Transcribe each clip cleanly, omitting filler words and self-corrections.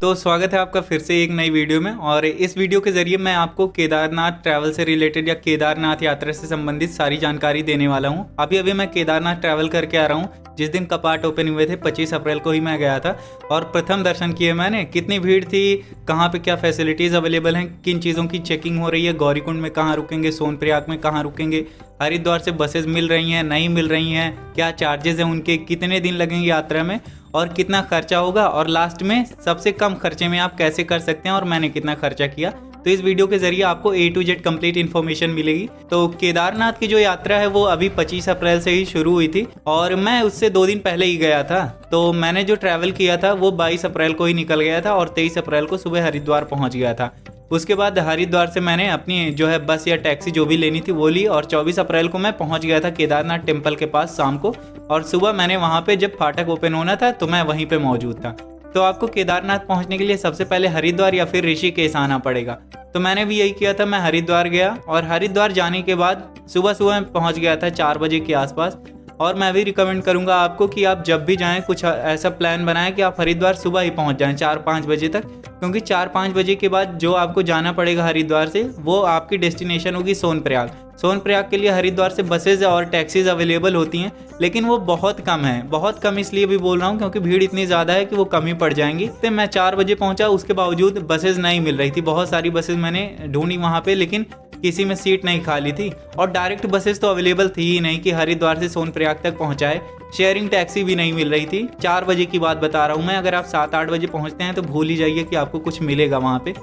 तो स्वागत है आपका फिर से एक नई वीडियो में। और इस वीडियो के ज़रिए मैं आपको केदारनाथ ट्रैवल से रिलेटेड या केदारनाथ यात्रा से संबंधित सारी जानकारी देने वाला हूं। अभी मैं केदारनाथ ट्रैवल करके आ रहा हूं। जिस दिन कपाट ओपन हुए थे 25 अप्रैल को ही मैं गया था और प्रथम दर्शन किए मैंने। कितनी भीड़ थी, कहाँ पे क्या फैसिलिटीज़ अवेलेबल हैं, किन चीज़ों की चेकिंग हो रही है, गौरीकुंड में कहाँ रुकेंगे, सोनप्रयाग में कहाँ रुकेंगे, हरिद्वार से बसेज मिल रही हैं नहीं मिल रही हैं, क्या चार्जेस हैं उनके, कितने दिन लगेंगे यात्रा में और कितना खर्चा होगा, और लास्ट में सबसे कम खर्चे में आप कैसे कर सकते हैं और मैंने कितना खर्चा किया। तो इस वीडियो के जरिए आपको A to Z complete information मिलेगी। तो केदारनाथ की जो यात्रा है वो अभी 25 अप्रैल से ही शुरू हुई थी और मैं उससे 2 दिन पहले ही गया था। तो मैंने जो ट्रैवल किया था वो 22 अप्रैल को ही निकल गया था और 23 अप्रैल को सुबह हरिद्वार पहुंच गया था। उसके बाद हरिद्वार से मैंने अपनी जो है बस या टैक्सी जो भी लेनी थी वो ली और 24 अप्रैल को मैं पहुंच गया था केदारनाथ टेम्पल के पास शाम को। और सुबह मैंने वहां पे जब फाटक ओपन होना था तो मैं वहीं पे मौजूद था। तो आपको केदारनाथ पहुंचने के लिए सबसे पहले हरिद्वार या फिर ऋषिकेश आना पड़ेगा। तो मैंने भी यही किया था, मैं हरिद्वार गया और हरिद्वार जाने के बाद सुबह पहुँच गया था 4 बजे के आसपास। और मैं भी रिकमेंड करूंगा आपको कि आप जब भी जाएं कुछ ऐसा प्लान बनाएं कि आप हरिद्वार सुबह ही पहुंच जाएं 4-5 बजे तक, क्योंकि 4-5 बजे के बाद जो आपको जाना पड़ेगा हरिद्वार से वो आपकी डेस्टिनेशन होगी सोनप्रयाग। सोनप्रयाग के लिए हरिद्वार से बसेज और टैक्सीज अवेलेबल होती हैं, लेकिन वो बहुत कम है। बहुत कम इसलिए भी बोल रहा हूँ क्योंकि भीड़ इतनी ज़्यादा है कि वो कम ही पड़ जाएंगी। तो मैं 4 बजे पहुँचा, उसके बावजूद बसेज नहीं मिल रही थी। बहुत सारी बसेज मैंने ढूंढी वहाँ पे, लेकिन किसी में सीट नहीं खाली थी और डायरेक्ट बसेस तो अवेलेबल थी ही नहीं कि हरिद्वार से सोनप्रयाग तक पहुंचाए। शेयरिंग टैक्सी भी नहीं मिल रही थी। 4 बजे की बात बता रहा हूं मैं। अगर आप 7-8 बजे पहुंचते हैं तो भूल ही जाइए कि आपको कुछ मिलेगा वहां पे।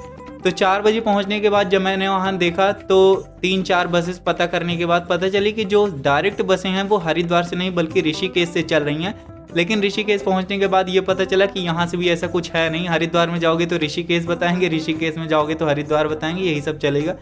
तो 4 बजे पहुंचने के बाद जब मैंने वहां देखा तो 3-4 बसेस पता करने के बाद पता चली कि जो डायरेक्ट बसें हैं वो हरिद्वार से नहीं बल्कि ऋषिकेश से चल रही हैं। लेकिन ऋषिकेश पहुंचने के बाद ये पता चला कि यहाँ से भी ऐसा कुछ है नहीं। हरिद्वार में जाओगे तो ऋषिकेश बताएंगे, ऋषिकेश में जाओगे तो हरिद्वार बताएंगे, यही सब चलेगा।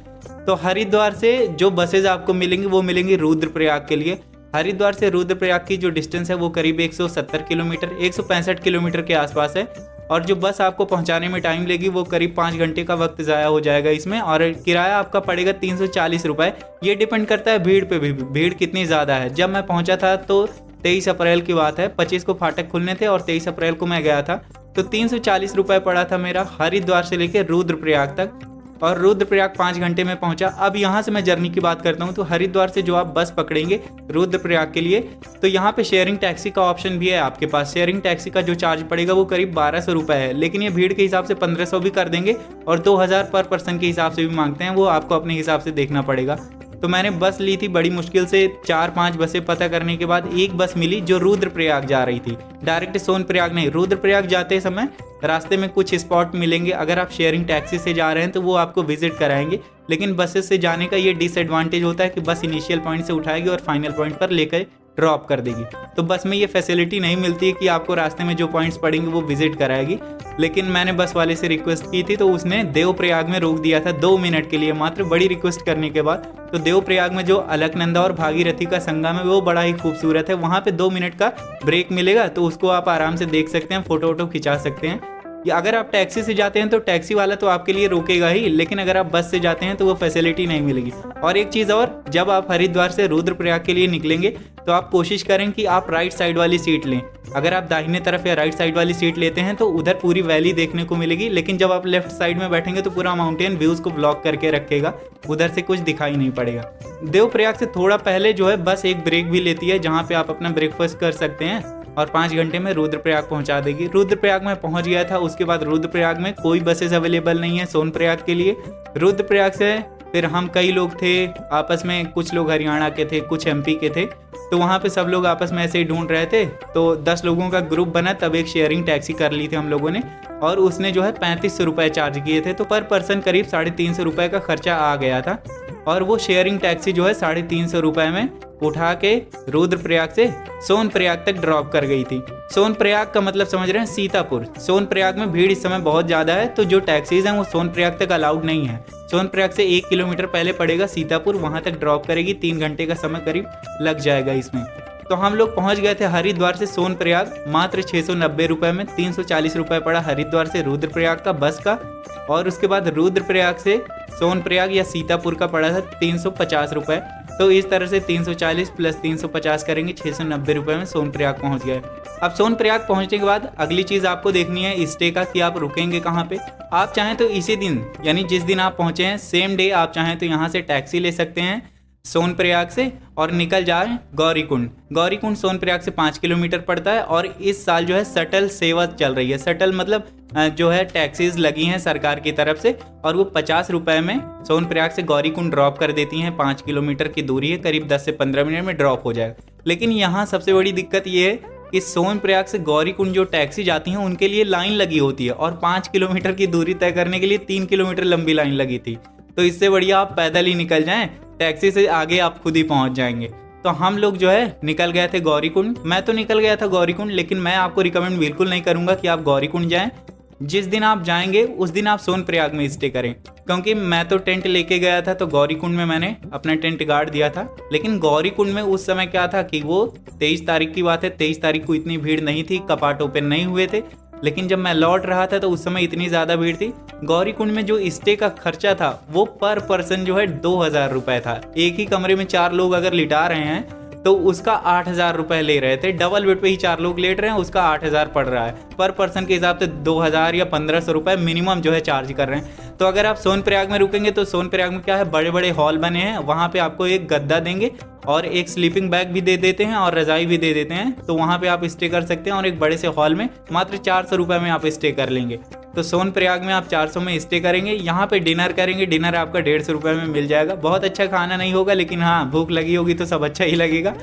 तो हरिद्वार से जो बसेज आपको मिलेंगी वो मिलेंगी रुद्रप्रयाग के लिए। हरिद्वार से रुद्रप्रयाग की जो डिस्टेंस है वो करीब 170 किलोमीटर 165 किलोमीटर के आसपास है और जो बस आपको पहुंचाने में टाइम लेगी वो करीब 5 घंटे का वक्त ज़ाया हो जाएगा इसमें। और किराया आपका पड़ेगा 340 रुपये। ये डिपेंड करता है भीड़ पे भी, भीड़ कितनी ज़्यादा है। जब मैं पहुंचा था तो 23 अप्रैल की बात है, 25 को फाटक खुलने थे और 23 अप्रैल को मैं गया था। तो 340 रुपये पड़ा था मेरा हरिद्वार से लेकर रुद्रप्रयाग तक और रुद्रप्रयाग 5 घंटे में पहुंचा। अब यहाँ से मैं जर्नी की बात करता हूँ। तो हरिद्वार से जो आप बस पकड़ेंगे रुद्रप्रयाग के लिए तो यहाँ पे शेयरिंग टैक्सी का ऑप्शन भी है आपके पास। शेयरिंग टैक्सी का जो चार्ज पड़ेगा वो करीब 1200 रुपये है, लेकिन ये भीड़ के हिसाब से 1500 भी कर देंगे और 2000 पर पर्सन के हिसाब से भी मांगते हैं। वो आपको अपने हिसाब से देखना पड़ेगा। तो मैंने बस ली थी बड़ी मुश्किल से। 4-5 बसें पता करने के बाद एक बस मिली जो रुद्रप्रयाग जा रही थी। डायरेक्ट सोनप्रयाग नहीं, रुद्रप्रयाग जाते समय रास्ते में कुछ स्पॉट मिलेंगे। अगर आप शेयरिंग टैक्सी से जा रहे हैं तो वो आपको विजिट कराएंगे, लेकिन बसेस से जाने का ये डिसएडवांटेज होता है कि बस इनिशियल पॉइंट से उठाएगी और फाइनल पॉइंट पर लेकर ड्रॉप कर देगी। तो बस में ये फैसिलिटी नहीं मिलती है कि आपको रास्ते में जो पॉइंट्स पड़ेंगे वो विजिट कराएगी। लेकिन मैंने बस वाले से रिक्वेस्ट की थी तो उसने देवप्रयाग में रोक दिया था 2 मिनट के लिए मात्र, बड़ी रिक्वेस्ट करने के बाद। तो देवप्रयाग में जो अलकनंदा और भागीरथी का संगम है वो बड़ा ही खूबसूरत है। वहाँ पे 2 मिनट का ब्रेक मिलेगा तो उसको आप आराम से देख सकते हैं, फोटो वोटो खिंचा सकते हैं। या अगर आप टैक्सी से जाते हैं तो टैक्सी वाला तो आपके लिए रोकेगा ही, लेकिन अगर आप बस से जाते हैं तो वो फैसिलिटी नहीं मिलेगी। और एक चीज़ और, जब आप हरिद्वार से रुद्रप्रयाग के लिए निकलेंगे तो आप कोशिश करें कि आप राइट साइड वाली सीट लें। अगर आप दाहिने तरफ या राइट साइड वाली सीट लेते हैं तो उधर पूरी वैली देखने को मिलेगी, लेकिन जब आप लेफ्ट साइड में बैठेंगे तो पूरा माउंटेन व्यूज़ को ब्लॉक करके रखेगा, उधर से कुछ दिखाई नहीं पड़ेगा। देवप्रयाग से थोड़ा पहले जो है बस एक ब्रेक भी लेती है जहाँ पे आप अपना ब्रेकफास्ट कर सकते हैं और 5 घंटे में रुद्रप्रयाग पहुंचा देगी। रुद्रप्रयाग में पहुंच गया था। उसके बाद रुद्रप्रयाग में कोई बसेस अवेलेबल नहीं है सोनप्रयाग के लिए। रुद्रप्रयाग से फिर हम कई लोग थे आपस में, कुछ लोग हरियाणा के थे, कुछ MP के थे। तो वहाँ पे सब लोग आपस में ऐसे ही ढूंढ रहे थे। तो 10 लोगों का ग्रुप बना, तब एक शेयरिंग टैक्सी कर ली थी हम लोगों ने और उसने जो है 3500 रुपये चार्ज किए थे। तो पर पर्सन करीब 350 रुपये का खर्चा आ गया था और वो शेयरिंग टैक्सी जो है 350 रुपये में उठा के रुद्रप्रयाग से सोनप्रयाग तक ड्रॉप कर गई थी। सोनप्रयाग का मतलब समझ रहे हैं, सीतापुर। सोनप्रयाग में भीड़ इस समय बहुत ज़्यादा है तो जो टैक्सीज हैं वो सोनप्रयाग तक अलाउड नहीं है। सोनप्रयाग से 1 किलोमीटर पहले पड़ेगा सीतापुर, वहाँ तक ड्रॉप करेगी। 3 घंटे का समय करीब लग जाएगा इसमें। तो हम लोग पहुँच गए थे हरिद्वार से सोनप्रयाग मात्र 690 रुपये में। 340 रुपये पड़ा हरिद्वार से रुद्रप्रयाग का बस का, और उसके बाद रुद्रप्रयाग से सोनप्रयाग या सीतापुर का पड़ा था 350 रुपये। तो इस तरह से 340 प्लस 350 करेंगे 690 रुपये में सोनप्रयाग पहुंच गए। अब सोनप्रयाग पहुंचने के बाद अगली चीज़ आपको देखनी है स्टे का, कि आप रुकेंगे कहाँ पे। आप चाहें तो इसी दिन यानी जिस दिन आप पहुंचे हैं सेम डे आप चाहें तो यहाँ से टैक्सी ले सकते हैं सोनप्रयाग से और निकल जाए गौरीकुंड। गौरीकुंड सोनप्रयाग से 5 किलोमीटर पड़ता है और इस साल जो है शटल सेवा चल रही है। शटल मतलब जो है टैक्सीज लगी हैं सरकार की तरफ से और वो 50 रुपये में सोनप्रयाग से गौरीकुंड ड्रॉप कर देती हैं। 5 किलोमीटर की दूरी है, करीब 10 से 15 मिनट में ड्रॉप हो जाएगा। लेकिन यहाँ सबसे बड़ी दिक्कत ये है कि सोनप्रयाग से गौरीकुंड जो टैक्सी जाती हैं उनके लिए लाइन लगी होती है और 5 किलोमीटर की दूरी तय करने के लिए 3 किलोमीटर लंबी लाइन लगी थी। तो इससे बढ़िया आप पैदल ही निकल जाएं, टैक्सी से आगे आप खुद ही पहुंच जाएंगे। तो हम लोग जो है निकल गए थे गौरीकुंड। मैं तो निकल गया था गौरीकुंड, लेकिन मैं आपको रिकमेंड बिल्कुल नहीं करूंगा कि आप गौरीकुंड जाएं। जिस दिन आप जाएंगे उस दिन आप सोनप्रयाग में स्टे करें, क्योंकि मैं तो टेंट लेके गया था तो गौरीकुंड में मैंने अपना टेंट गाड़ दिया था। लेकिन गौरीकुंड में उस समय क्या था कि वो 23 तारीख की बात है, 23 तारीख को इतनी भीड़ नहीं थी, कपाट ओपन नहीं हुए थे। लेकिन जब मैं लौट रहा था तो उस समय इतनी ज़्यादा भीड़ थी। गौरीकुंड में जो स्टे का खर्चा था वो पर पर्सन जो है 2000 रुपये था। एक ही कमरे में 4 लोग अगर लिटा रहे हैं तो उसका 8000 रुपये ले रहे थे। डबल बेड पे ही 4 लोग लेट रहे हैं, उसका 8000 पड़ रहा है। पर पर्सन के हिसाब से 2000 या 1500 रुपये मिनिमम जो है चार्ज कर रहे हैं। तो अगर आप सोनप्रयाग में रुकेंगे तो सोनप्रयाग में क्या है, बड़े बड़े हॉल बने हैं, वहाँ पे आपको एक गद्दा देंगे और एक स्लीपिंग बैग भी दे देते हैं और रजाई भी दे देते हैं। तो वहाँ पे आप स्टे कर सकते हैं और एक बड़े से हॉल में मात्र 400 रुपये में आप स्टे कर लेंगे। तो सोनप्रयाग में आप 400 में स्टे करेंगे, यहाँ पे डिनर करेंगे, डिनर आपका 150 रुपये में मिल जाएगा। बहुत अच्छा खाना नहीं होगा, लेकिन हाँ भूख लगी होगी तो सब अच्छा ही लगेगा।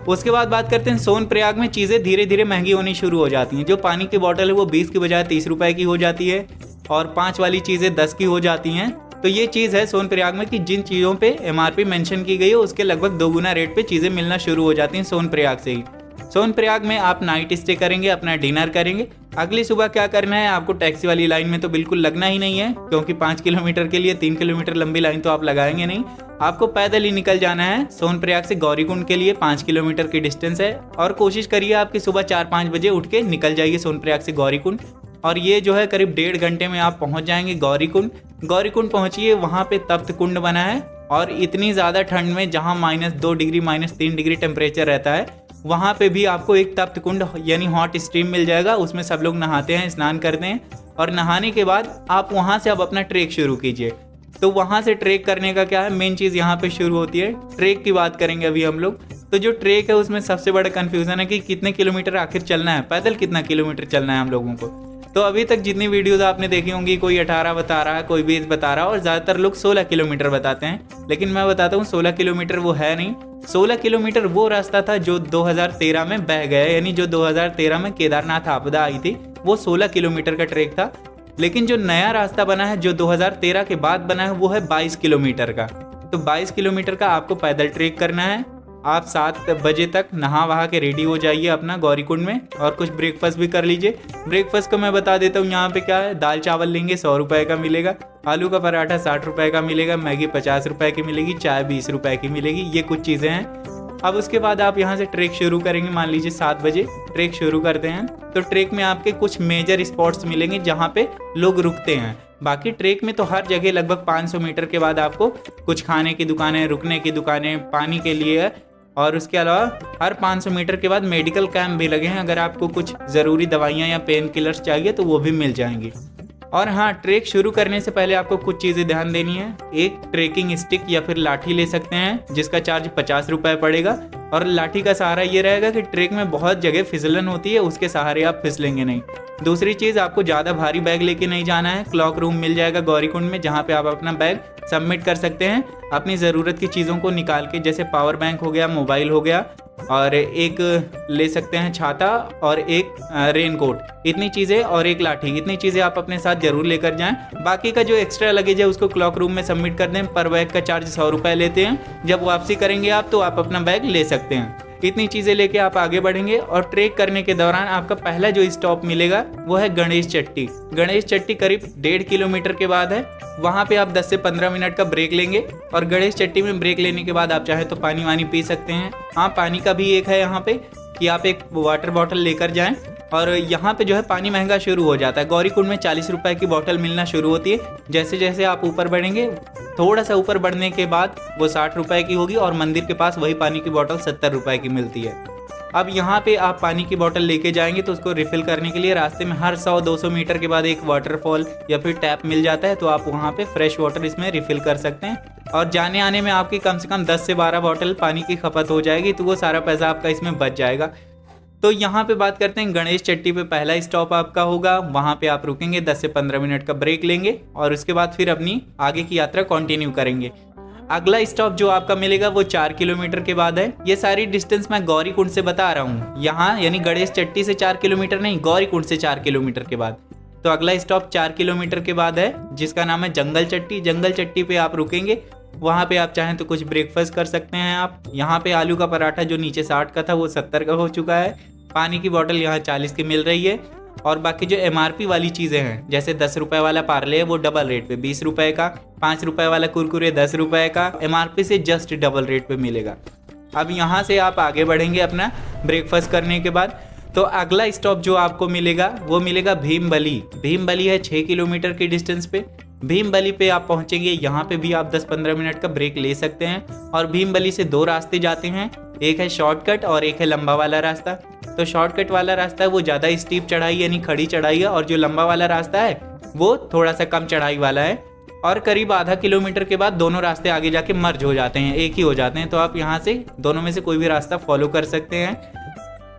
उसके बाद बात करते हैं सोनप्रयाग में चीज़ें धीरे धीरे महंगी होनी शुरू हो जाती हैं। जो पानी की बोतल है वो 20 की बजाय 30 रुपये की हो जाती है और 5 वाली चीज़ें 10 की हो जाती हैं। तो ये चीज़ है सोनप्रयाग में कि जिन चीज़ों पे MRP मेंशन की गई है उसके लगभग 2 गुना रेट पे चीज़ें मिलना शुरू हो जाती हैं सोनप्रयाग से ही। सोनप्रयाग में आप नाइट स्टे करेंगे, अपना डिनर करेंगे। अगली सुबह क्या करना है, आपको टैक्सी वाली लाइन में तो बिल्कुल लगना ही नहीं है, क्योंकि 5 किलोमीटर के लिए 3 किलोमीटर लंबी लाइन तो आप लगाएंगे नहीं। आपको पैदल ही निकल जाना है सोनप्रयाग से गौरीकुंड के लिए। 5 किलोमीटर की डिस्टेंस है और कोशिश करिए आपकी सुबह 4-5 बजे उठ के निकल जाइए सोनप्रयाग से गौरीकुंड। और ये जो है करीब 1.5 घंटे में आप पहुंच जाएंगे गौरीकुंड। गौरीकुंड पहुंचिए, वहाँ पे तप्त कुंड बना है और इतनी ज़्यादा ठंड में जहाँ -2 डिग्री -3 डिग्री टेम्परेचर रहता है, वहाँ पे भी आपको एक तप्त कुंड यानी हॉट स्ट्रीम मिल जाएगा। उसमें सब लोग नहाते हैं, स्नान करते हैं और नहाने के बाद आप वहाँ से अब अपना ट्रेक शुरू कीजिए। तो वहाँ से ट्रेक करने का क्या है, मेन चीज़ यहाँ पे शुरू होती है। ट्रेक की बात करेंगे अभी हम लोग। तो जो ट्रेक है उसमें सबसे बड़ा कन्फ्यूज़न है कि कितने किलोमीटर आखिर चलना है, पैदल कितना किलोमीटर चलना है हम लोगों को। तो अभी तक जितनी वीडियोस आपने देखी होंगी, कोई 18 बता रहा है, कोई 20 बता रहा है और ज़्यादातर लोग 16 किलोमीटर बताते हैं। लेकिन मैं बताता हूँ 16 किलोमीटर वो है नहीं। 16 किलोमीटर वो रास्ता था जो 2013 में बह गया, यानी जो 2013 में केदारनाथ आपदा आई थी वो 16 किलोमीटर का ट्रेक था। लेकिन जो नया रास्ता बना है जो 2013 के बाद बना है वो है 22 किलोमीटर का। तो 22 किलोमीटर का आपको पैदल ट्रेक करना है। आप 7 बजे तक नहा वहा के रेडी हो जाइए अपना गौरीकुंड में और कुछ ब्रेकफास्ट भी कर लीजिए। ब्रेकफास्ट को मैं बता देता हूँ, यहाँ पे क्या है, दाल चावल लेंगे 100 रुपये का मिलेगा, आलू का पराठा 60 रुपये का मिलेगा, मैगी 50 रुपये की मिलेगी, चाय 20 रुपये की मिलेगी। ये कुछ चीज़ें हैं। अब उसके बाद आप यहाँ से ट्रेक शुरू करेंगे। मान लीजिए 7 बजे ट्रेक शुरू करते हैं तो ट्रेक में आपके कुछ मेजर स्पॉट्स मिलेंगे जहाँ पे लोग रुकते हैं। बाकी ट्रेक में तो हर जगह लगभग 500 मीटर के बाद आपको कुछ खाने की दुकानें, रुकने की दुकानें, पानी के लिए, और उसके अलावा हर 500 मीटर के बाद मेडिकल कैंप भी लगे हैं। अगर आपको कुछ ज़रूरी दवाइयाँ या पेन किलर्स चाहिए तो वो भी मिल जाएंगी। और हाँ, ट्रेक शुरू करने से पहले आपको कुछ चीज़ें ध्यान देनी है। एक ट्रेकिंग स्टिक या फिर लाठी ले सकते हैं जिसका चार्ज 50 रुपये पड़ेगा। और लाठी का सहारा ये रहेगा कि ट्रेक में बहुत जगह फिसलन होती है, उसके सहारे आप फिसलेंगे नहीं। दूसरी चीज़, आपको ज़्यादा भारी बैग लेके नहीं जाना है। क्लॉक रूम मिल जाएगा गौरीकुंड में जहाँ पे आप अपना बैग सबमिट कर सकते हैं अपनी ज़रूरत की चीज़ों को निकाल के, जैसे पावर बैंक हो गया, मोबाइल हो गया, और एक ले सकते हैं छाता और एक रेनकोट। इतनी चीज़ें और एक लाठी, इतनी चीज़ें आप अपने साथ जरूर लेकर जाएं। बाकी का जो एक्स्ट्रा लगेज है उसको क्लॉक रूम में सबमिट कर दें। पर बैग का चार्ज 100 रुपये लेते हैं। जब वापसी करेंगे आप तो आप अपना बैग ले सकते हैं। इतनी चीज़ें लेके आप आगे बढ़ेंगे और ट्रेक करने के दौरान आपका पहला जो स्टॉप मिलेगा वो है गणेश चट्टी। गणेश चट्टी करीब 1.5 किलोमीटर के बाद है। वहाँ पे आप 10 से 15 मिनट का ब्रेक लेंगे और गणेश चट्टी में ब्रेक लेने के बाद आप चाहे तो पानी वानी पी सकते हैं। हाँ, पानी का भी एक है यहाँ पे कि आप एक वाटर बॉटल लेकर जाएं। और यहाँ पे जो है पानी महंगा शुरू हो जाता है। गौरीकुंड में 40 रुपये की बोतल मिलना शुरू होती है। जैसे जैसे आप ऊपर बढ़ेंगे, थोड़ा सा ऊपर बढ़ने के बाद वो 60 रुपये की होगी और मंदिर के पास वही पानी की बोतल 70 रुपये की मिलती है। अब यहाँ पे आप पानी की बोतल लेके जाएंगे तो उसको रिफ़िल करने के लिए रास्ते में हर 100-200 मीटर के बाद एक वाटरफॉल या फिर टैप मिल जाता है, तो आप वहाँ पे फ्रेश वाटर इसमें रिफ़िल कर सकते हैं। और जाने आने में आपकी कम से कम 10 से 12 बोतल पानी की खपत हो जाएगी, तो वो सारा पैसा आपका इसमें बच जाएगा। तो यहाँ पे बात करते हैं गणेश चट्टी पे पहला स्टॉप आपका होगा, वहाँ पे आप रुकेंगे, 10 से 15 मिनट का ब्रेक लेंगे और उसके बाद फिर अपनी आगे की यात्रा कंटिन्यू करेंगे। अगला स्टॉप जो आपका मिलेगा वो 4 किलोमीटर के बाद है। ये सारी डिस्टेंस मैं गौरीकुंड से बता रहा हूँ, यहाँ यानी गणेश चट्टी से 4 किलोमीटर नहीं, गौरीकुंड से 4 किलोमीटर के बाद। तो अगला स्टॉप 4 किलोमीटर के बाद है जिसका नाम है जंगल चट्टी। जंगल चट्टी पे आप रुकेंगे, वहाँ पे आप चाहें तो कुछ ब्रेकफास्ट कर सकते हैं आप। यहाँ पे आलू का पराठा जो नीचे 60 का था वो 70 का हो चुका है। पानी की बोतल यहाँ 40 की मिल रही है। और बाकी जो MRP वाली चीज़ें हैं, जैसे 10 रुपये वाला पार्ले है वो डबल रेट पे 20 रुपये का, 5 रुपये वाला कुरकुरे 10 रुपये का, MRP से जस्ट डबल रेट पे मिलेगा। अब यहाँ से आप आगे बढ़ेंगे अपना ब्रेकफास्ट करने के बाद। तो अगला स्टॉप जो आपको मिलेगा वो मिलेगा भीमबली। भीमबली है 6 किलोमीटर की डिस्टेंस पे। भीमबली पे आप पहुँचेंगे, यहाँ पे भी आप 10-15 मिनट का ब्रेक ले सकते हैं। और भीमबली से 2 रास्ते जाते हैं, एक है शॉर्टकट और एक है लंबा वाला रास्ता। तो शॉर्टकट वाला रास्ता है वो ज़्यादा स्टीप चढ़ाई यानी खड़ी चढ़ाई है, और जो लंबा वाला रास्ता है वो थोड़ा सा कम चढ़ाई वाला है। और करीब आधा किलोमीटर के बाद दोनों रास्ते आगे जाके मर्ज हो जाते हैं, एक ही हो जाते हैं। तो आप यहाँ से दोनों में से कोई भी रास्ता फॉलो कर सकते हैं।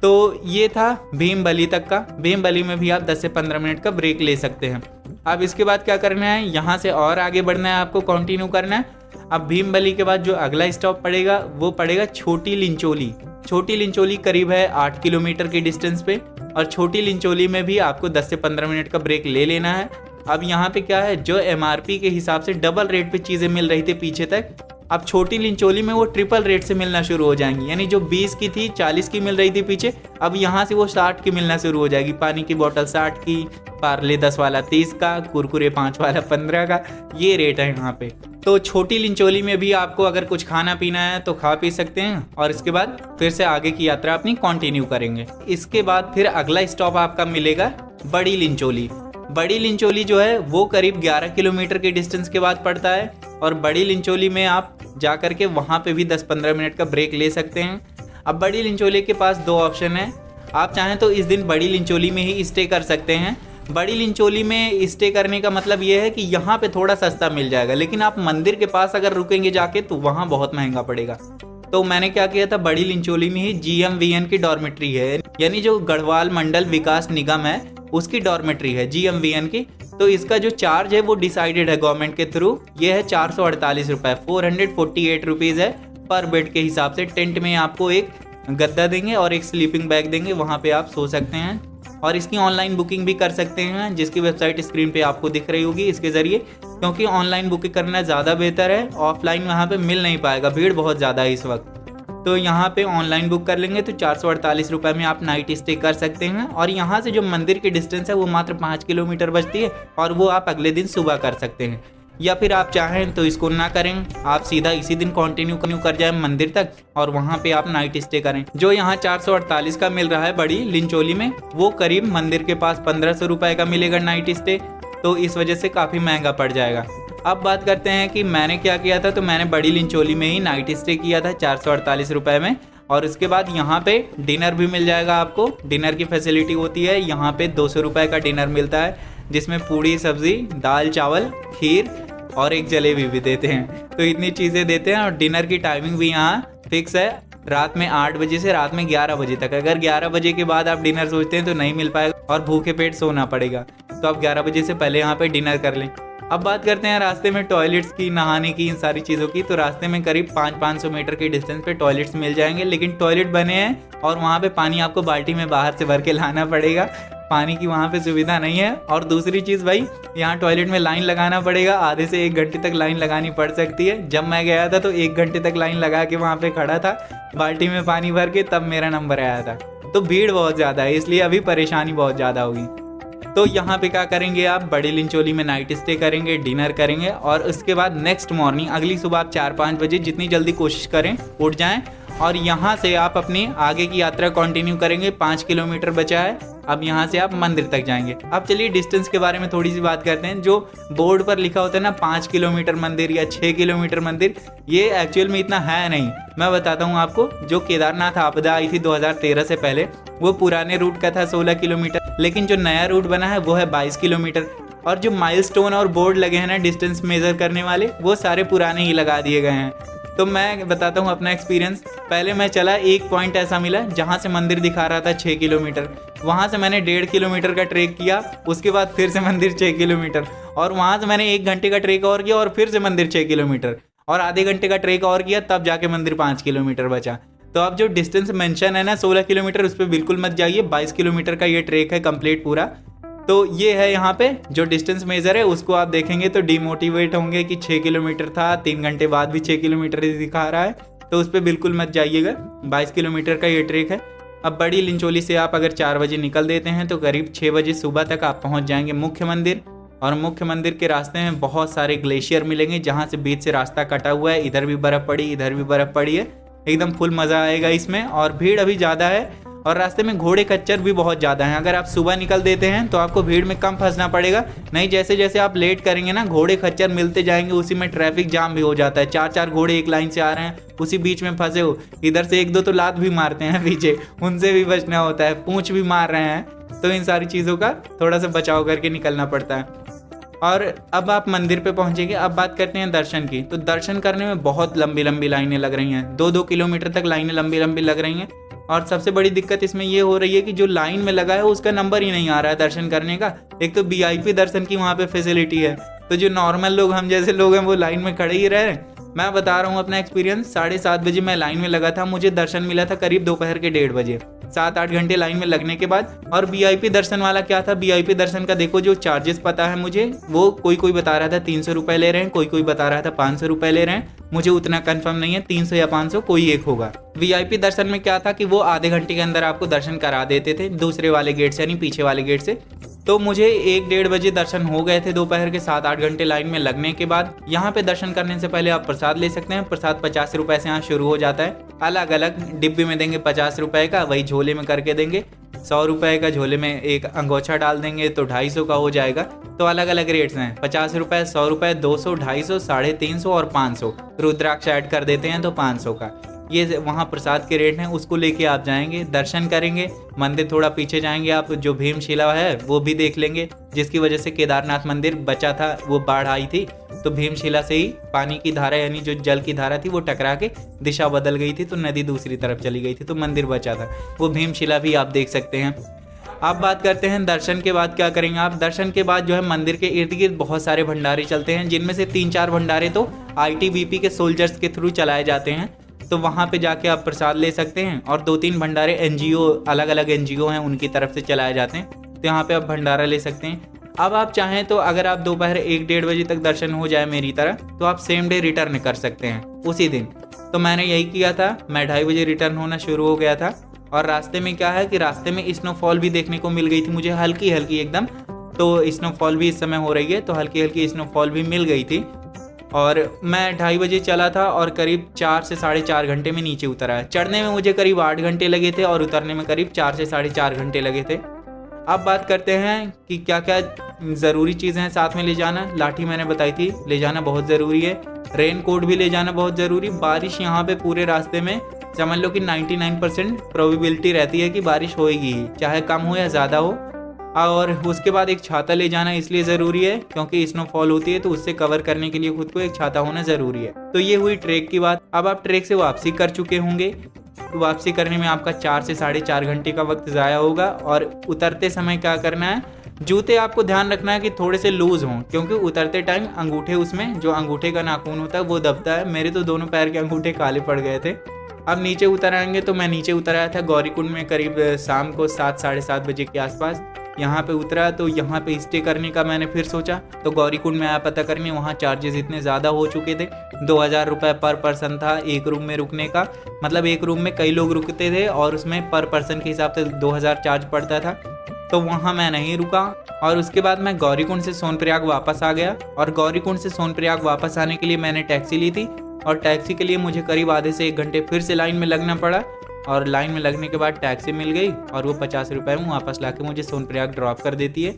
तो ये था भीमबली तक का। भीमबली में भी आप 10 से 15 मिनट का ब्रेक ले सकते हैं। अब इसके बाद क्या करना है, यहाँ से और आगे बढ़ना है, आपको कंटिन्यू करना है। अब भीमबली के बाद जो अगला स्टॉप पड़ेगा वो पड़ेगा छोटी लिंचोली। छोटी लिंचोली करीब है 8 किलोमीटर की डिस्टेंस पे। और छोटी लिंचोली में भी आपको 10 से 15 मिनट का ब्रेक ले लेना है। अब यहाँ पे क्या है, जो MRP के हिसाब से डबल रेट पे चीज़ें मिल रही थी पीछे तक, अब छोटी लिंचोली में वो ट्रिपल रेट से मिलना शुरू हो जाएंगी। यानी जो 20 की थी 40 की मिल रही थी पीछे, अब यहाँ से वो 60 की मिलना शुरू हो जाएगी। पानी की बोतल 60 की, पार्ले 10 वाला 30 का, कुरकुरे 5 वाला 15 का, ये रेट है यहाँ पे। तो छोटी लिंचोली में भी आपको अगर कुछ खाना पीना है तो खा पी सकते हैं, और इसके बाद फिर से आगे की यात्रा अपनी कंटिन्यू करेंगे। इसके बाद फिर अगला स्टॉप आपका मिलेगा बड़ी लिंचोली। बड़ी लिंचोली जो है वो करीब 11 किलोमीटर के डिस्टेंस के बाद पड़ता है। और बड़ी लिंचोली में आप जा कर के वहाँ पे भी 10-15 मिनट का ब्रेक ले सकते हैं। अब बड़ी लिंचोली के पास 2 ऑप्शन है, आप चाहें तो इस दिन बड़ी लिंचोली में ही स्टे कर सकते हैं। बड़ी लिंचोली में स्टे करने का मतलब ये है कि यहाँ पे थोड़ा सस्ता मिल जाएगा, लेकिन आप मंदिर के पास अगर रुकेंगे जाके तो वहाँ बहुत महंगा पड़ेगा। तो मैंने क्या किया था, बड़ी लिंचोली में ही GMVN की डॉर्मेट्री है, यानी जो गढ़वाल मंडल विकास निगम है उसकी डॉर्मेट्री है GMVN की। तो इसका जो चार्ज है वो डिसाइडेड है गवर्नमेंट के थ्रू, ये है 448 रुपये, 448 रुपीज़ है पर बेड के हिसाब से। टेंट में आपको एक गद्दा देंगे और एक स्लीपिंग बैग देंगे, वहाँ पे आप सो सकते हैं। और इसकी ऑनलाइन बुकिंग भी कर सकते हैं, जिसकी वेबसाइट स्क्रीन पे आपको दिख रही होगी इसके ज़रिए, क्योंकि ऑनलाइन बुकिंग करना ज़्यादा बेहतर है, ऑफलाइन वहाँ पे मिल नहीं पाएगा, भीड़ बहुत ज़्यादा है इस वक्त। तो यहाँ पे ऑनलाइन बुक कर लेंगे तो 448 रुपये में आप नाइट स्टे कर सकते हैं। और यहाँ से जो मंदिर की डिस्टेंस है वो मात्र 5 किलोमीटर बचती है, और वो आप अगले दिन सुबह कर सकते हैं। या फिर आप चाहें तो इसको ना करें, आप सीधा इसी दिन कंटिन्यू कर जाएं मंदिर तक और वहाँ पे आप नाइट स्टे करें। जो यहाँ 448 का मिल रहा है बड़ी लिंचोली में, वो करीब मंदिर के पास 1500 रुपये का मिलेगा नाइट स्टे। तो इस वजह से काफ़ी महंगा पड़ जाएगा। अब बात करते हैं कि मैंने क्या किया था। तो मैंने बड़ी लिंचोली में ही नाइट स्टे किया था 448 रुपये में। और उसके बाद यहाँ पे डिनर भी मिल जाएगा आपको, डिनर की फैसिलिटी होती है। यहाँ पे 200 रुपये का डिनर मिलता है, जिसमें पूड़ी सब्जी, दाल चावल, खीर और एक जलेबी भी देते हैं। तो इतनी चीज़ें देते हैं। और डिनर की टाइमिंग भी यहाँ फिक्स है, रात में 8 बजे से रात में 11 बजे तक। अगर 11 बजे के बाद आप डिनर सोचते हैं तो नहीं मिल पाएगा और भूखे पेट सोना पड़ेगा। तो आप 11 बजे से पहले यहाँ पे डिनर कर लें। अब बात करते हैं रास्ते में टॉयलेट्स की, नहाने की, इन सारी चीज़ों की। तो रास्ते में करीब 500 मीटर के डिस्टेंस पे टॉयलेट्स मिल जाएंगे, लेकिन टॉयलेट बने हैं और वहाँ पे पानी आपको बाल्टी में बाहर से भर के लाना पड़ेगा। पानी की वहाँ पे सुविधा नहीं है। और दूसरी चीज़ भाई, यहाँ टॉयलेट में लाइन लगाना पड़ेगा, आधे से 1 घंटे तक लाइन लगानी पड़ सकती है। जब मैं गया था तो 1 घंटे तक लाइन लगा के वहाँ पे खड़ा था बाल्टी में पानी भर के, तब मेरा नंबर आया था। तो भीड़ बहुत ज़्यादा है, इसलिए अभी परेशानी बहुत ज़्यादा होगी। तो यहाँ पे क्या करेंगे, आप बड़ी लिंचोली में नाइट स्टे करेंगे, डिनर करेंगे और उसके बाद नेक्स्ट मॉर्निंग अगली सुबह आप 4-5 बजे जितनी जल्दी कोशिश करें उठ जाएं और यहाँ से आप अपनी आगे की यात्रा कंटिन्यू करेंगे। 5 किलोमीटर बचा है, अब यहाँ से आप मंदिर तक जाएंगे। अब चलिए डिस्टेंस के बारे में थोड़ी सी बात करते हैं। जो बोर्ड पर लिखा होता है ना 5 किलोमीटर मंदिर या 6 किलोमीटर मंदिर, ये एक्चुअल में इतना है नहीं। मैं बताता हूँ आपको, जो केदारनाथ आपदा आई थी 2013 से पहले, वो पुराने रूट का था 16 किलोमीटर, लेकिन जो नया रूट बना है वो है 22 किलोमीटर। और जो माइलस्टोन और बोर्ड लगे हैं ना डिस्टेंस मेजर करने वाले, वो सारे पुराने ही लगा दिए गए हैं। तो मैं बताता हूँ अपना एक्सपीरियंस। पहले मैं चला, एक पॉइंट ऐसा मिला जहाँ से मंदिर दिखा रहा था 6 किलोमीटर, वहाँ से मैंने 1.5 किलोमीटर का ट्रेक किया, उसके बाद फिर से मंदिर 6 किलोमीटर, और वहाँ से मैंने 1 घंटे का ट्रेक और किया और फिर से मंदिर 6 किलोमीटर, और आधे घंटे का ट्रेक और किया, तब जाके मंदिर 5 किलोमीटर बचा। तो अब जो डिस्टेंस मेंशन है ना 16 किलोमीटर, उस पर बिल्कुल मत जाइए। 22 किलोमीटर का ये ट्रेक है कंप्लीट पूरा। तो ये है यहाँ पे जो डिस्टेंस मेजर है, उसको आप देखेंगे तो डिमोटिवेट होंगे कि 6 किलोमीटर था, 3 घंटे बाद भी 6 किलोमीटर ही दिखा रहा है, तो उस पर बिल्कुल मत जाइएगा। 22 किलोमीटर का ये ट्रेक है। अब बड़ी लिंचोली से आप अगर 4 बजे निकल देते हैं तो करीब 6 बजे सुबह तक आप पहुँच जाएंगे मुख्य मंदिर। और मुख्य मंदिर के रास्ते में बहुत सारे ग्लेशियर मिलेंगे, जहाँ से बीच से रास्ता कटा हुआ है। इधर भी बर्फ़ पड़ी, इधर भी बर्फ़ पड़ी है, एकदम फुल मज़ा आएगा इसमें। और भीड़ अभी ज़्यादा है, और रास्ते में घोड़े खच्चर भी बहुत ज़्यादा हैं। अगर आप सुबह निकल देते हैं तो आपको भीड़ में कम फंसना पड़ेगा, नहीं जैसे जैसे आप लेट करेंगे ना, घोड़े खच्चर मिलते जाएंगे, उसी में ट्रैफिक जाम भी हो जाता है। 4-4 घोड़े एक लाइन से आ रहे हैं, उसी बीच में फंसे हो, इधर से 1-2 तो लात भी मारते हैं पीछे, उनसे भी बचना होता है, पूंछ भी मार रहे हैं। तो इन सारी चीज़ों का थोड़ा सा बचाव करके निकलना पड़ता है। और अब आप मंदिर पे पहुंचेंगे। अब बात करते हैं दर्शन की। तो दर्शन करने में बहुत लंबी लंबी लाइनें लग रही हैं, 2-2 किलोमीटर तक लाइनें लंबी लंबी लग रही हैं। और सबसे बड़ी दिक्कत इसमें ये हो रही है कि जो लाइन में लगा है उसका नंबर ही नहीं आ रहा है दर्शन करने का। एक तो VIP दर्शन की वहाँ पे फैसिलिटी है, तो जो नॉर्मल लोग, हम जैसे लोग हैं, वो लाइन में खड़े ही रहे। मैं बता रहा हूँ अपना एक्सपीरियंस। 7:30 बजे मैं लाइन में लगा था, मुझे दर्शन मिला था करीब दोपहर के 1:30 बजे। 7-8 घंटे लाइन में लगने के बाद। और VIP दर्शन वाला क्या था, VIP दर्शन का देखो जो चार्जेस पता है मुझे, वो कोई बता रहा था 300 रुपये ले रहे हैं, कोई बता रहा था 500 रुपये ले रहे हैं। मुझे उतना कंफर्म नहीं है, 300 या 500 कोई एक होगा। VIP दर्शन में क्या था कि वो आधे घंटे के अंदर आपको दर्शन करा देते थे दूसरे वाले गेट से, यानी पीछे वाले गेट से। तो मुझे 1-1:30 बजे दर्शन हो गए थे दोपहर के। 7-8 घंटे लाइन में लगने के बाद यहाँ पे दर्शन करने से पहले आप प्रसाद ले सकते हैं। प्रसाद 50 रुपए से यहाँ शुरू हो जाता है। अलग अलग डिब्बे में देंगे 50 रुपए का, वही झोले में करके देंगे। 100 रुपए का झोले में एक अंगोछा डाल देंगे तो 250 का हो जाएगा। तो अलग अलग रेट्स हैं, 50 रुपए, 100 रुपए, 200, 250, 350 और 500। रुद्राक्ष ऐड कर देते हैं तो 500 का। ये वहाँ प्रसाद के रेट हैं, उसको लेके आप जाएंगे, दर्शन करेंगे। मंदिर थोड़ा पीछे जाएंगे आप, जो भीमशिला है वो भी देख लेंगे, जिसकी वजह से केदारनाथ मंदिर बचा था, वो बाढ़ आई थी तो भीमशिला से ही पानी की धारा, यानी जो जल की धारा थी, वो टकरा के दिशा बदल गई थी, तो नदी दूसरी तरफ चली गई थी, तो मंदिर बचा था। वो भीमशिला भी आप देख सकते हैं। अब बात करते हैं दर्शन के बाद क्या करेंगे आप। दर्शन के बाद जो है मंदिर के इर्द गिर्द बहुत सारे भंडारे चलते हैं, जिनमें से 3-4 भंडारे तो ITBP के सोल्जर्स के थ्रू चलाए जाते हैं। तो वहाँ पे जाके आप प्रसाद ले सकते हैं। और 2-3 भंडारे NGO, अलग अलग NGO हैं, उनकी तरफ से चलाए जाते हैं, तो यहाँ पे आप भंडारा ले सकते हैं। अब आप चाहें तो अगर आप दोपहर 1-1:30 बजे तक दर्शन हो जाए मेरी तरह, तो आप सेम डे रिटर्न कर सकते हैं उसी दिन। तो मैंने यही किया था, मैं 2:30 बजे रिटर्न होना शुरू हो गया था। और रास्ते में क्या है कि रास्ते में स्नोफॉल भी देखने को मिल गई थी मुझे, हल्की हल्की एकदम। तो स्नोफॉल भी इस समय हो रही है, तो हल्की हल्की स्नोफॉल भी मिल गई थी। और मैं 2:30 बजे चला था और करीब 4 से 4.5 घंटे में नीचे उतरा। चढ़ने में मुझे करीब 8 घंटे लगे थे और उतरने में करीब 4 से 4.5 घंटे लगे थे। अब बात करते हैं कि क्या क्या ज़रूरी चीज़ें हैं साथ में ले जाना। लाठी मैंने बताई थी, ले जाना बहुत ज़रूरी है। रेन कोट भी ले जाना बहुत ज़रूरी। बारिश यहाँ पे पूरे रास्ते में समझ लो कि 99% प्रोबेबिलिटी रहती है कि बारिश होएगी ही, चाहे कम हो या ज़्यादा हो। और उसके बाद एक छाता ले जाना इसलिए ज़रूरी है क्योंकि स्नोफॉल होती है, तो उससे कवर करने के लिए खुद को एक छाता होना ज़रूरी है। तो ये हुई ट्रैक की बात। अब आप ट्रैक से वापसी कर चुके होंगे, तो वापसी करने में आपका 4 से 4.5 घंटे का वक्त ज़ाया होगा। और उतरते समय क्या करना है, जूते आपको ध्यान रखना है कि थोड़े से लूज़ हों, क्योंकि उतरते टाइम अंगूठे, उसमें जो अंगूठे का नाखून होता है वो दबता है। मेरे तो दोनों पैर के अंगूठे काले पड़ गए थे। अब नीचे उतर आएंगे, तो मैं नीचे उतर आया था गौरीकुंड में करीब शाम को 7-7:30 बजे के आसपास। यहाँ पे उतरा तो यहाँ पे स्टे करने का मैंने फिर सोचा, तो गौरीकुंड में आया पता करने। वहाँ चार्जेस इतने ज़्यादा हो चुके थे, 2000 रुपये पर पर्सन था एक रूम में रुकने का। मतलब एक रूम में कई लोग रुकते थे और उसमें पर पर्सन के हिसाब से 2000 चार्ज पड़ता था। तो वहाँ मैं नहीं रुका। और उसके बाद मैं गौरीकुंड से सोनप्रयाग वापस आ गया। और गौरीकुंड से सोनप्रयाग वापस आने के लिए मैंने टैक्सी ली थी। और टैक्सी के लिए मुझे करीब आधे से 1 घंटे फिर से लाइन में लगना पड़ा और लाइन में लगने के बाद टैक्सी मिल गई और वो 50 रुपये में वापस ला के मुझे सोनप्रयाग ड्रॉप कर देती है।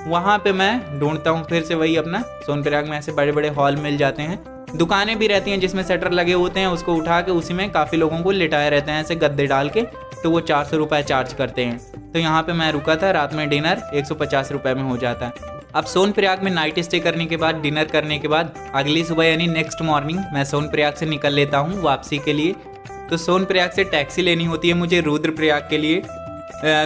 वहाँ पे मैं ढूंढता हूँ फिर से वही अपना। सोनप्रयाग में ऐसे बड़े बड़े हॉल मिल जाते हैं, दुकानें भी रहती हैं जिसमें शटर लगे होते हैं, उसको उठा के उसी में काफ़ी लोगों को लिटाए रहते हैं ऐसे गद्दे डाल के, तो वो 400 रुपये चार्ज करते हैं। तो यहाँ पे मैं रुका था, रात में डिनर 150 रुपये में हो जाता है। अब सोनप्रयाग में नाइट स्टे करने के बाद, डिनर करने के बाद अगली सुबह यानी नेक्स्ट मॉर्निंग मैं सोनप्रयाग से निकल लेता हूँ वापसी के लिए। तो सोनप्रयाग से टैक्सी लेनी होती है मुझे रुद्रप्रयाग के लिए।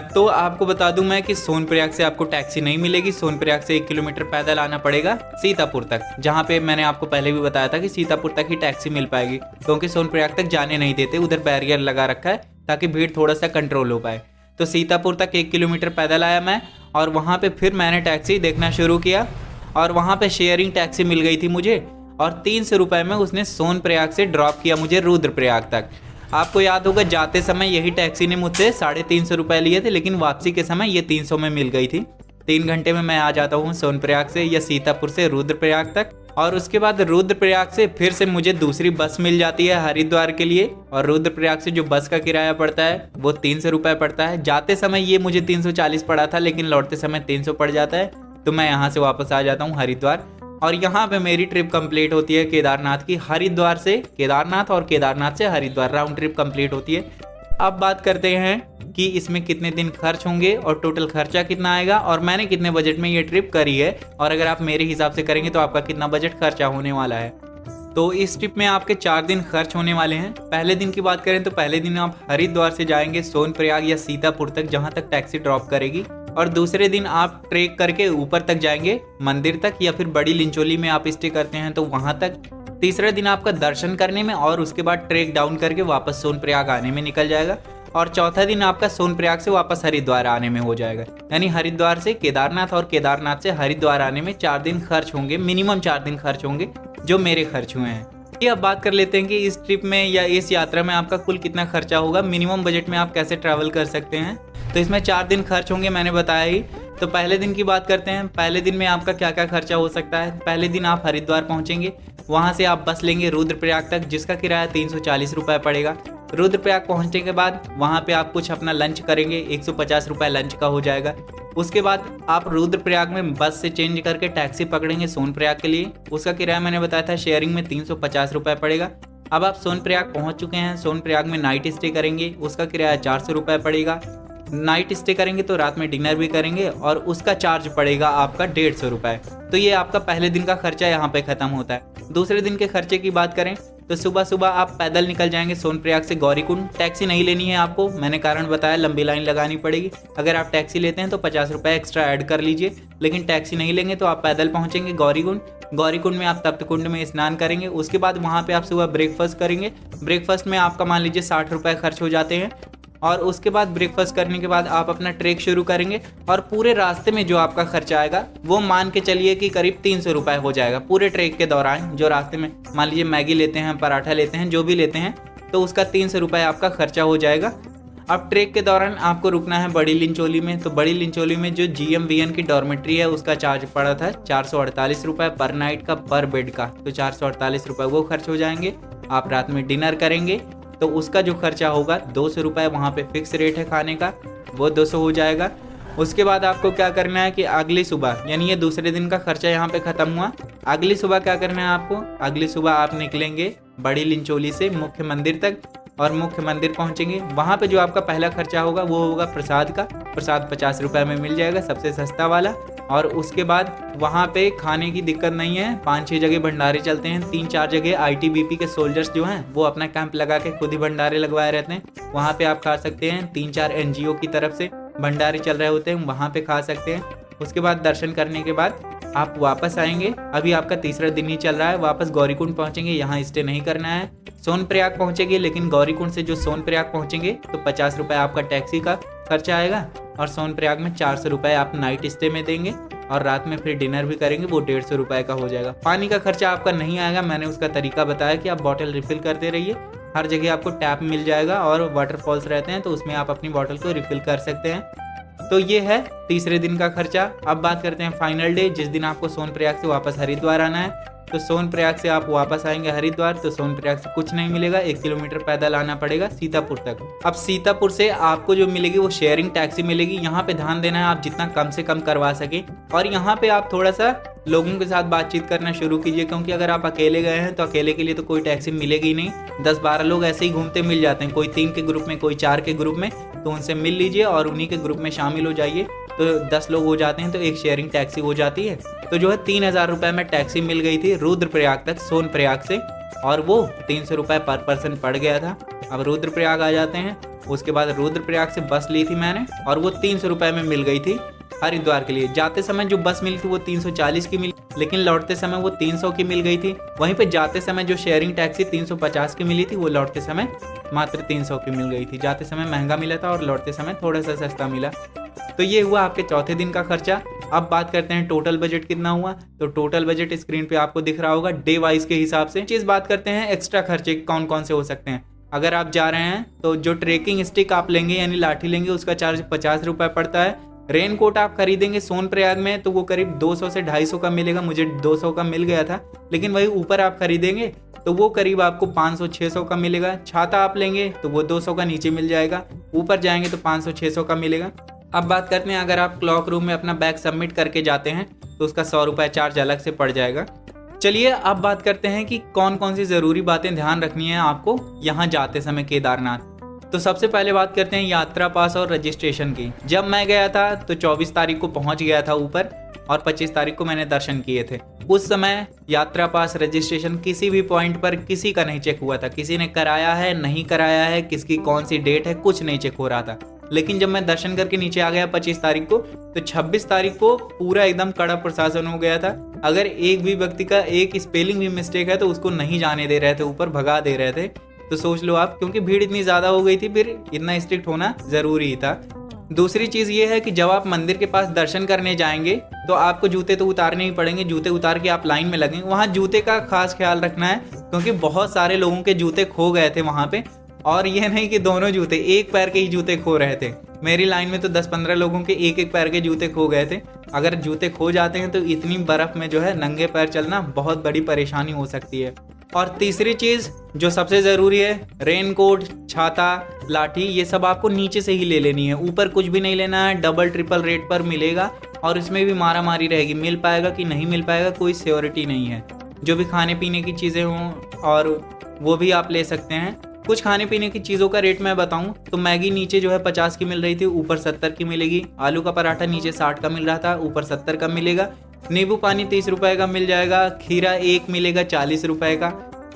तो आपको बता दूं मैं कि सोनप्रयाग से आपको टैक्सी नहीं मिलेगी। सोनप्रयाग से 1 किलोमीटर पैदल आना पड़ेगा सीतापुर तक, जहाँ पे मैंने आपको पहले भी बताया था कि सीतापुर तक ही टैक्सी मिल पाएगी, क्योंकि सोनप्रयाग तक जाने नहीं देते, उधर बैरियर लगा रखा है ताकि भीड़ थोड़ा सा कंट्रोल हो पाए। तो सीतापुर तक 1 किलोमीटर पैदल आया मैं और वहाँ पे फिर मैंने टैक्सी देखना शुरू किया और वहाँ पे शेयरिंग टैक्सी मिल गई थी मुझे और 300 रुपये में उसने सोनप्रयाग से ड्रॉप किया मुझे रुद्रप्रयाग तक। आपको याद होगा जाते समय यही टैक्सी ने मुझसे 350 रुपये लिए थे, लेकिन वापसी के समय ये 300 में मिल गई थी। 3 घंटे में मैं आ जाता हूँ सोनप्रयाग से या सीतापुर से रुद्रप्रयाग तक। और उसके बाद रुद्रप्रयाग से फिर से मुझे दूसरी बस मिल जाती है हरिद्वार के लिए, और रुद्रप्रयाग से जो बस का किराया पड़ता है वो 300 रुपये पड़ता है। जाते समय ये मुझे 340 पड़ा था, लेकिन लौटते समय 300 पड़ जाता है। तो मैं यहाँ से वापस आ जाता हूँ हरिद्वार और यहाँ पे मेरी ट्रिप कंप्लीट होती है केदारनाथ की। हरिद्वार से केदारनाथ और केदारनाथ से हरिद्वार राउंड ट्रिप कंप्लीट होती है। अब बात करते हैं कि इसमें कितने दिन खर्च होंगे और टोटल खर्चा कितना आएगा और मैंने कितने बजट में ये ट्रिप करी है, और अगर आप मेरे हिसाब से करेंगे तो आपका कितना बजट खर्चा होने वाला है। तो इस ट्रिप में आपके 4 दिन खर्च होने वाले हैं। पहले दिन की बात करें तो पहले दिन आप हरिद्वार से जाएंगे सोनप्रयाग या सीतापुर तक, जहाँ तक टैक्सी ड्रॉप करेगी, और दूसरे दिन आप ट्रेक करके ऊपर तक जाएंगे मंदिर तक, या फिर बड़ी लिंचोली में आप स्टे करते हैं तो वहाँ तक। तीसरे दिन आपका दर्शन करने में और उसके बाद ट्रेक डाउन करके वापस सोनप्रयाग आने में निकल जाएगा, और चौथा दिन आपका सोनप्रयाग से वापस हरिद्वार आने में हो जाएगा। यानी हरिद्वार से केदारनाथ और केदारनाथ से हरिद्वार आने में 4 दिन खर्च होंगे, मिनिमम 4 दिन खर्च होंगे जो मेरे खर्च हुए हैं। ये अब बात कर लेते हैं कि इस ट्रिप में या इस यात्रा में आपका कुल कितना खर्चा होगा, मिनिमम बजट में आप कैसे ट्रैवल कर सकते हैं। तो इसमें 4 दिन खर्च होंगे, मैंने बताया ही। तो पहले दिन की बात करते हैं। पहले दिन में आपका क्या क्या खर्चा हो सकता है। पहले दिन आप हरिद्वार पहुंचेंगे, वहां से आप बस लेंगे रुद्रप्रयाग तक, जिसका किराया 340 रुपये पड़ेगा। रुद्रप्रयाग पहुंचने के बाद वहां पे आप कुछ अपना लंच करेंगे, 150 रुपये लंच का हो जाएगा। उसके बाद आप रुद्रप्रयाग में बस से चेंज करके टैक्सी पकड़ेंगे सोनप्रयाग के लिए, उसका किराया मैंने बताया था शेयरिंग में 350 रुपये पड़ेगा। अब आप सोनप्रयाग पहुंच चुके हैं, सोनप्रयाग में नाइट स्टे करेंगे, उसका किराया 400 रुपये पड़ेगा। नाइट स्टे करेंगे तो रात में डिनर भी करेंगे और उसका चार्ज पड़ेगा आपका 150 रुपये। तो ये आपका पहले दिन का खर्चा यहाँ पे खत्म होता है। दूसरे दिन के खर्चे की बात करें तो सुबह सुबह आप पैदल निकल जाएंगे सोनप्रयाग से गौरीकुंड। टैक्सी नहीं लेनी है आपको, मैंने कारण बताया, लंबी लाइन लगानी पड़ेगी। अगर आप टैक्सी लेते हैं तो 50 रुपये एक्स्ट्रा ऐड कर लीजिए, लेकिन टैक्सी नहीं लेंगे तो आप पैदल पहुंचेंगे गौरीकुंड। गौरीकुंड में आप तप्तकुंड में स्नान करेंगे, उसके बाद वहाँ पे आप सुबह ब्रेकफास्ट करेंगे। ब्रेकफास्ट में आपका मान लीजिए 60 रुपये खर्च हो जाते हैं, और उसके बाद ब्रेकफास्ट करने के बाद आप अपना ट्रेक शुरू करेंगे, और पूरे रास्ते में जो आपका खर्चा आएगा वो मान के चलिए कि करीब 300 रुपये हो जाएगा पूरे ट्रेक के दौरान। जो रास्ते में मान लीजिए मैगी लेते हैं, पराठा लेते हैं, जो भी लेते हैं, तो उसका 300 रुपये आपका खर्चा हो जाएगा। अब ट्रेक के दौरान आपको रुकना है बड़ी लिंचोली में। तो बड़ी लिंचोली में जो GMVN की डॉर्मेट्री है उसका चार्ज पड़ा था 448 रुपये पर नाइट का, पर बेड का। तो 448 रुपये वो खर्च हो जाएंगे। आप रात में डिनर करेंगे तो उसका जो खर्चा होगा 200 रुपये, वहाँ पे फिक्स रेट है खाने का, वो 200 हो जाएगा। उसके बाद आपको क्या करना है कि अगली सुबह, यानी ये दूसरे दिन का खर्चा यहाँ पे ख़त्म हुआ। अगली सुबह क्या करना है आपको, अगली सुबह आप निकलेंगे बड़ी लिंचोली से मुख्य मंदिर तक, और मुख्य मंदिर पहुँचेंगे। वहाँ पे जो आपका पहला खर्चा होगा वो होगा प्रसाद का। प्रसाद 50 रुपये में मिल जाएगा, सबसे सस्ता वाला। और उसके बाद वहाँ पे खाने की दिक्कत नहीं है, 5-6 जगह भंडारे चलते हैं। 3-4 जगह ITBP के सोल्जर्स जो हैं वो अपना कैंप लगा के खुद ही भंडारे लगवाए रहते हैं, वहाँ पे आप खा सकते हैं। 3-4 NGO की तरफ से भंडारे चल रहे होते हैं, वहाँ पे खा सकते हैं। उसके बाद दर्शन करने के बाद आप वापस आएंगे। अभी आपका तीसरा दिन ही चल रहा है, वापस गौरीकुंड पहुँचेंगे, यहाँ स्टे नहीं करना है। सोनप्रयाग पहुँचेंगे, लेकिन गौरीकुंड से जो सोनप्रयाग पहुँचेंगे तो 50 रुपये आपका टैक्सी का खर्चा आएगा, और सोनप्रयाग में 400 रुपये आप नाइट स्टे में देंगे, और रात में फिर डिनर भी करेंगे, वो 150 रुपये का हो जाएगा। पानी का खर्चा आपका नहीं आएगा, मैंने उसका तरीका बताया कि आप बॉटल रिफिल करते रहिए। हर जगह आपको टैप मिल जाएगा और वाटरफॉल्स रहते हैं, तो उसमें आप अपनी बॉटल को रिफिल कर सकते हैं। तो ये है तीसरे दिन का खर्चा। अब बात करते हैं फाइनल डे, जिस दिन आपको सोनप्रयाग से वापस हरिद्वार आना है। तो सोनप्रयाग से आप वापस आएंगे हरिद्वार तो सोनप्रयाग से कुछ नहीं मिलेगा, 1 किलोमीटर पैदल आना पड़ेगा सीतापुर तक। अब सीतापुर से आपको जो मिलेगी वो शेयरिंग टैक्सी मिलेगी। यहाँ पे ध्यान देना है आप जितना कम से कम करवा सके, और यहाँ पे आप थोड़ा सा लोगों के साथ बातचीत करना शुरू कीजिए, क्योंकि अगर आप अकेले गए हैं तो अकेले के लिए तो कोई टैक्सी मिलेगी नहीं। 10-12 लोग ऐसे ही घूमते मिल जाते हैं, कोई 3 के ग्रुप में, कोई 4 के ग्रुप में, तो उनसे मिल लीजिए और उन्हीं के ग्रुप में शामिल हो जाइए। तो 10 लोग हो जाते हैं तो एक शेयरिंग टैक्सी हो जाती है। तो जो है 3000 रुपये में टैक्सी मिल गई थी रुद्रप्रयाग तक सोनप्रयाग से, और वो 300 रुपये पर पर्सन पड़ गया था। अब रुद्रप्रयाग आ जाते हैं, उसके बाद रुद्रप्रयाग से बस ली थी मैंने और वो 300 रुपये में मिल गई थी हरिद्वार के लिए। जाते समय जो बस मिली थी वो 340 की मिली, लेकिन लौटते समय वो 300 की मिल गई थी। वहीं पे जाते समय जो शेयरिंग टैक्सी 350 की मिली थी वो लौटते समय मात्र 300 की मिल गई थी। जाते समय महंगा मिला था और लौटते समय थोड़ा सा सस्ता मिला। तो ये हुआ आपके चौथे दिन का खर्चा। अब बात करते हैं टोटल बजट कितना हुआ। तो टोटल बजट स्क्रीन पे आपको दिख रहा होगा डे वाइज के हिसाब से। चीज बात करते हैं एक्स्ट्रा खर्चे कौन कौन से हो सकते हैं। अगर आप जा रहे हैं तो जो ट्रेकिंग स्टिक आप लेंगे यानी लाठी लेंगे उसका चार्ज 50 रुपये पड़ता है। रेन कोट आप खरीदेंगे सोनप्रयाग में तो वो करीब 200 से 250 का मिलेगा, मुझे 200 का मिल गया था, लेकिन वही ऊपर आप खरीदेंगे तो वो करीब आपको 500-600 का मिलेगा। छाता आप लेंगे तो वो 200 का नीचे मिल जाएगा, ऊपर जाएंगे तो 500-600 का मिलेगा। अब बात करते हैं अगर आप क्लॉक रूम में अपना बैग सबमिट करके जाते हैं तो उसका 100 रुपये चार्ज अलग से पड़ जाएगा। चलिए अब बात करते हैं कि कौन कौन सी ज़रूरी बातें ध्यान रखनी है आपको यहाँ जाते समय केदारनाथ। तो सबसे पहले बात करते हैं यात्रा पास और रजिस्ट्रेशन की। जब मैं गया था तो 24 तारीख को पहुँच गया था ऊपर और 25 तारीख को मैंने दर्शन किए थे। उस समय यात्रा पास रजिस्ट्रेशन किसी भी पॉइंट पर किसी का नहीं चेक हुआ था, किसी ने कराया है नहीं कराया है, किसकी कौन सी डेट है, कुछ नहीं चेक हो रहा था। लेकिन जब मैं दर्शन करके नीचे आ गया 25 तारीख को तो 26 तारीख को पूरा एकदम कड़ा प्रशासन हो गया था। अगर एक भी व्यक्ति का एक स्पेलिंग भी मिस्टेक है तो उसको नहीं जाने दे रहे थे, ऊपर भगा दे रहे थे। तो सोच लो आप, क्योंकि भीड़ इतनी ज़्यादा हो गई थी, फिर इतना स्ट्रिक्ट होना ज़रूरी ही था। दूसरी चीज़ ये है कि जब आप मंदिर के पास दर्शन करने जाएंगे तो आपको जूते तो उतारने ही पड़ेंगे। जूते उतार के आप लाइन में लगेंगे। वहाँ जूते का खास ख्याल रखना है क्योंकि बहुत सारे लोगों के जूते खो गए थे वहाँ पे, और ये नहीं कि दोनों जूते, एक पैर के ही जूते खो रहे थे। मेरी लाइन में तो 10-15 लोगों के एक पैर के जूते खो गए थे। अगर जूते खो जाते हैं तो इतनी बर्फ़ में जो है नंगे पैर चलना बहुत बड़ी परेशानी हो सकती है। और तीसरी चीज़ जो सबसे ज़रूरी है, रेन कोट, छाता, लाठी, ये सब आपको नीचे से ही ले लेनी है, ऊपर कुछ भी नहीं लेना है। डबल ट्रिपल रेट पर मिलेगा और इसमें भी मारा मारी रहेगी, मिल पाएगा कि नहीं मिल पाएगा कोई श्योरिटी नहीं है। जो भी खाने पीने की चीज़ें हों और वो भी आप ले सकते हैं। कुछ खाने पीने की चीज़ों का रेट मैं बताऊं तो मैगी नीचे जो है 50 की मिल रही थी, ऊपर 70 की मिलेगी। आलू का पराठा नीचे 60 का मिल रहा था, ऊपर 70 का मिलेगा। नींबू पानी 30 रुपये का मिल जाएगा। खीरा एक मिलेगा 40 रुपये का।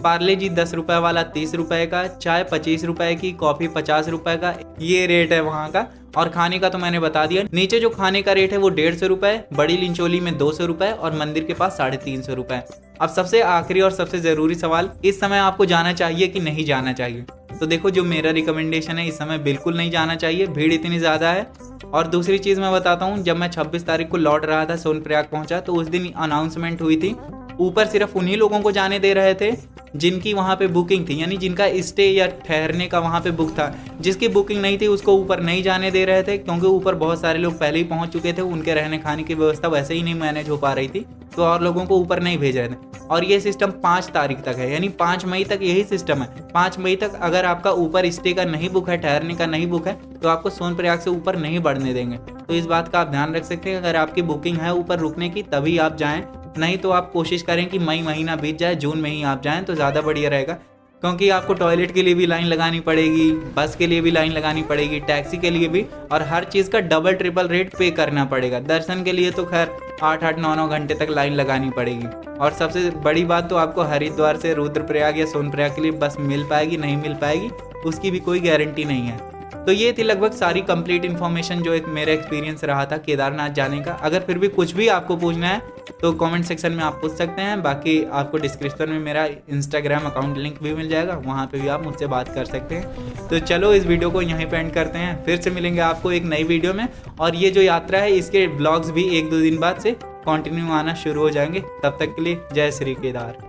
पार्ले जी 10 रुपये वाला 30 रुपये का। चाय 25 रुपये की, कॉफ़ी 50 रुपये का। ये रेट है वहाँ का। और खाने का तो मैंने बता दिया। नीचे जो खाने का रेट है वो 150 रुपये, बड़ी लिंचोली में 200 रुपये और मंदिर के पास 350 रुपये। अब सबसे आखिरी और सबसे ज़रूरी सवाल, इस समय आपको जाना चाहिए कि नहीं जाना चाहिए। तो देखो, जो मेरा रिकमेंडेशन है, इस समय बिल्कुल नहीं जाना चाहिए, भीड़ इतनी ज़्यादा है। और दूसरी चीज़ मैं बताता हूँ, जब मैं 26 तारीख को लौट रहा था, सोनप्रयाग पहुँचा, तो उस दिन अनाउंसमेंट हुई थी। ऊपर सिर्फ उन्हीं लोगों को जाने दे रहे थे जिनकी वहाँ पे बुकिंग थी, यानी जिनका स्टे या ठहरने का वहाँ पे बुक था। जिसकी बुकिंग नहीं थी उसको ऊपर नहीं जाने दे रहे थे, क्योंकि ऊपर बहुत सारे लोग पहले ही पहुँच चुके थे, उनके रहने खाने की व्यवस्था वैसे ही नहीं मैनेज हो पा रही थी, तो और लोगों को ऊपर नहीं भेज रहे थे। और ये सिस्टम 5 तारीख तक है, यानी 5 मई तक यही सिस्टम है। 5 मई तक अगर आपका ऊपर स्टे का नहीं बुक है, ठहरने का नहीं बुक है, तो आपको सोनप्रयाग से ऊपर नहीं बढ़ने देंगे। तो इस बात का आप ध्यान रख सकते हैं। अगर आपकी बुकिंग है ऊपर रुकने की तभी आप जाएँ, नहीं तो आप कोशिश करें कि मई महीना बीत जाए, जून में ही आप जाएं तो ज़्यादा बढ़िया रहेगा। क्योंकि आपको टॉयलेट के लिए भी लाइन लगानी पड़ेगी, बस के लिए भी लाइन लगानी पड़ेगी, टैक्सी के लिए भी, और हर चीज़ का डबल ट्रिपल रेट पे करना पड़ेगा। दर्शन के लिए तो खैर 8-9 घंटे तक लाइन लगानी पड़ेगी। और सबसे बड़ी बात तो आपको हरिद्वार से रुद्रप्रयाग या सोनप्रयाग के लिए बस मिल पाएगी नहीं मिल पाएगी, उसकी भी कोई गारंटी नहीं है। तो ये थी लगभग सारी कंप्लीट इन्फॉर्मेशन जो एक मेरा एक्सपीरियंस रहा था केदारनाथ जाने का। अगर फिर भी कुछ भी आपको पूछना है तो कमेंट सेक्शन में आप पूछ सकते हैं। बाकी आपको डिस्क्रिप्शन में मेरा इंस्टाग्राम अकाउंट लिंक भी मिल जाएगा, वहाँ पे भी आप मुझसे बात कर सकते हैं। तो चलो इस वीडियो को यहीं पे एंड करते हैं, फिर से मिलेंगे आपको एक नई वीडियो में। और ये जो यात्रा है इसके ब्लॉग्स भी 1-2 दिन बाद से कंटिन्यू आना शुरू हो जाएंगे। तब तक के लिए जय श्री केदार।